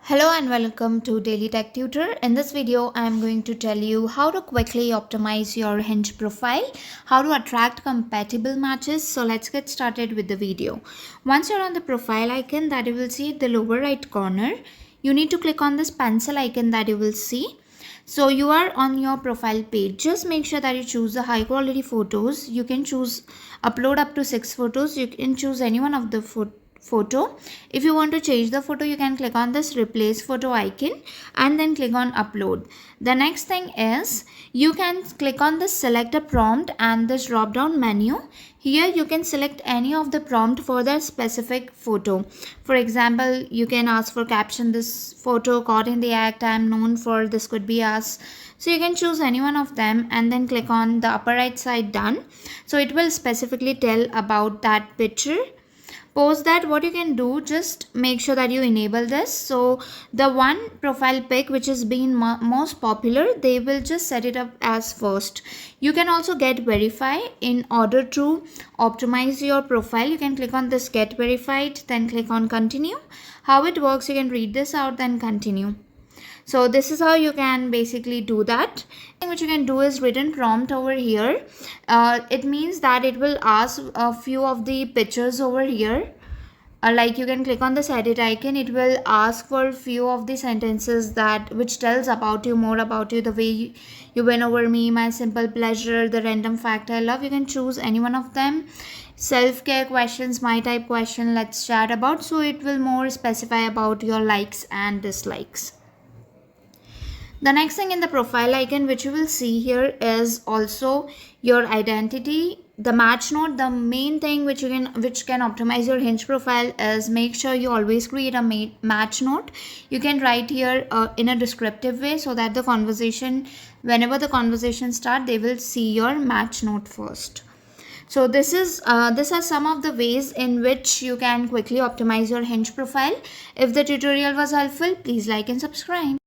Hello and welcome to Daily Tech Tutor. In this video, I am going to tell you how to quickly optimize your Hinge profile, how to attract compatible matches. So let's get started with the video. Once you're on the profile icon that you will see at the lower right corner, you need to click on this pencil icon that you will see. So you are on your profile page. Just make sure that you choose the high quality photos. You can choose upload up to 6 photos. You can choose any one of the photo. If you want to change the photo, you can click on this replace photo icon and then click on upload. The next thing is you can click on this select a prompt and this drop down menu. Here you can select any of the prompt for the specific photo. For example, you can ask for caption this photo caught in the act I am known for, this could be us. So you can choose any one of them and then click on the upper right side done. So it will specifically tell about that picture. Post that, what you can do, just make sure that you enable this. So the one profile pic which is being most popular, they will just set it up as first. You can also get verify. In order to optimize your profile, you can click on this get verified, then click on continue. How it works, you can read this out, then continue. So this is how you can basically do that. What you can do is written prompt over here. It means that it will ask a few of the pictures over here. Like you can click on this edit icon, it will ask for few of the sentences that which tells about you, more about you, the way you win over me, my simple pleasure, the random fact I love. You can choose any one of them. Self-care questions, my type question, let's chat about. So it will more specify about your likes and dislikes. The next thing in the profile icon which you will see here is also your identity. The match note, the main thing which can optimize your Hinge profile is make sure you always create a match note. You can write here in a descriptive way so that the conversation, whenever the conversation start, they will see your match note first. So this are some of the ways in which you can quickly optimize your Hinge profile. If the tutorial was helpful, please like and subscribe.